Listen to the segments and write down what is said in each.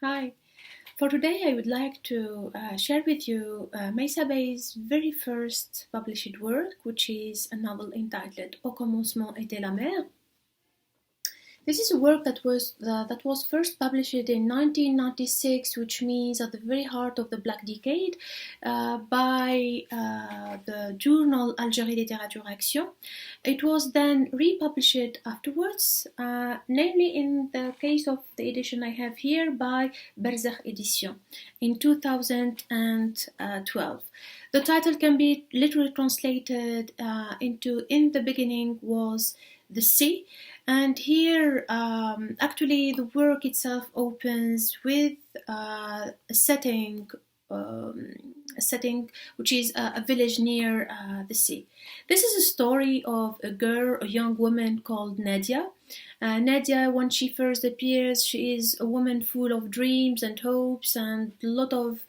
Hi. For today, I would like to share with you Maïssa Bey's very first published work, which is a novel entitled Au commencement, était la mer. This is a work that was first published in 1996, which means at the very heart of the Black Decade, by the journal Algerian Littérature Action. It was then republished afterwards, namely in the case of the edition I have here by Barzakh edition in 2012. The title can be literally translated into "In the beginning was the sea." And here, actually, the work itself opens with a setting which is a village near the sea. This is a story of a girl, a young woman called Nadia. Nadia, when she first appears, she is a woman full of dreams and hopes and a lot of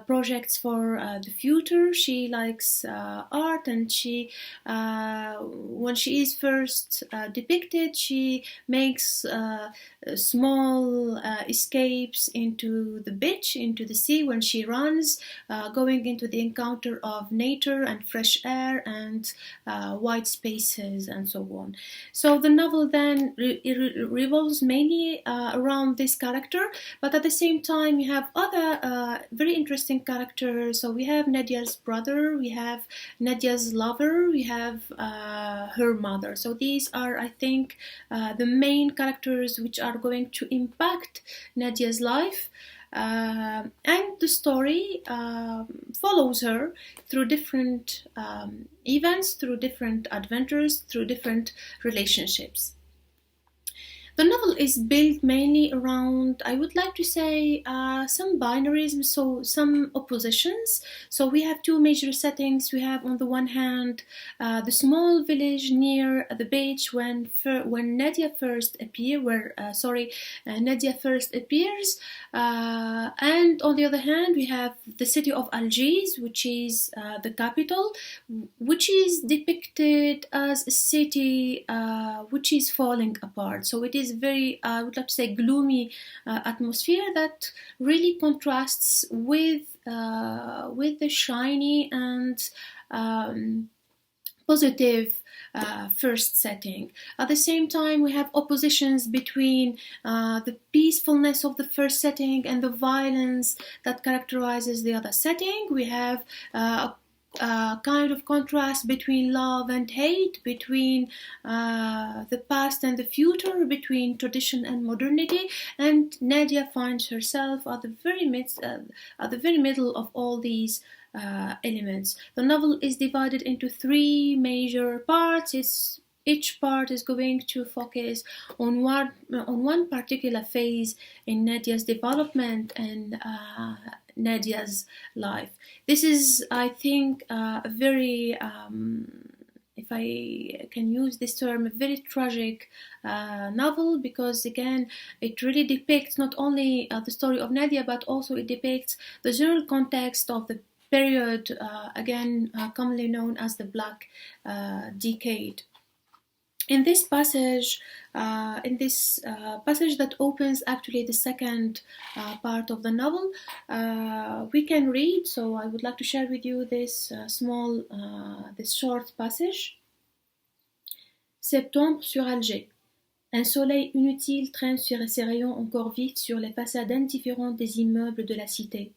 projects for the future. She likes art, and when she is first depicted, she makes small escapes into the beach, into the sea when she runs, going into the encounter of nature and fresh air and wide spaces and so on. So the novel then revolves mainly around this character, but at the same time you have other very interesting characters. So we have Nadia's brother, we have Nadia's lover, we have her mother. So these are, I think, the main characters which are going to impact Nadia's life. And the story follows her through different events, through different adventures, through different relationships. The novel is built mainly around, I would like to say, some binarism, so some oppositions. So we have two major settings. We have on the one hand the small village near the beach when Nadia first appears, Nadia first appears, and on the other hand we have the city of Algiers, which is the capital, which is depicted as a city which is falling apart. So it is very, I would like to say, gloomy atmosphere that really contrasts with the shiny and positive first setting. At the same time, we have oppositions between the peacefulness of the first setting and the violence that characterizes the other setting. We have kind of contrast between love and hate, between the past and the future, between tradition and modernity, and Nadia finds herself at the very middle of all these elements. The novel is divided into three major parts. Each part is going to focus on one particular phase in Nadia's development and Nadia's life. This is, I think, a very, if I can use this term, a very tragic novel, because again it really depicts not only the story of Nadia, but also it depicts the general context of the period, commonly known as the Black Decade. In this passage, that opens actually the second part of the novel, we can read. So I would like to share with you this this short passage. Septembre sur Alger. Un soleil inutile traîne sur ses rayons encore vifs sur les façades indifférentes des immeubles de la cité,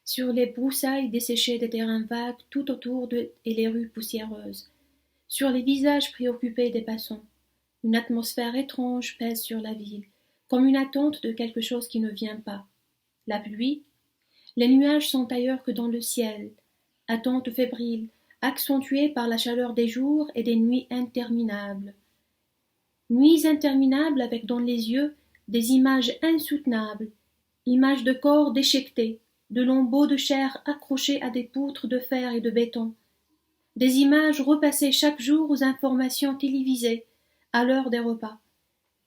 sur les broussailles desséchées des terrains vagues tout autour et les rues poussiéreuses, sur les visages préoccupés des passants. Une atmosphère étrange pèse sur la ville, comme une attente de quelque chose qui ne vient pas. La pluie, les nuages sont ailleurs que dans le ciel, attente fébrile, accentuée par la chaleur des jours et des nuits interminables. Nuits interminables avec dans les yeux des images insoutenables, images de corps déchiquetés, de lambeaux de chair accrochés à des poutres de fer et de béton, des images repassées chaque jour aux informations télévisées, à l'heure des repas.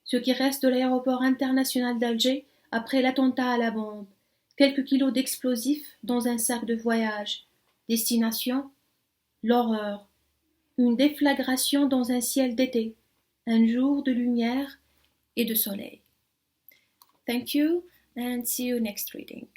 Ce qui reste de l'aéroport international d'Alger après l'attentat à la bombe, quelques kilos d'explosifs dans un sac de voyage. Destination, l'horreur. Une déflagration dans un ciel d'été, un jour de lumière et de soleil. Thank you. and see you next reading.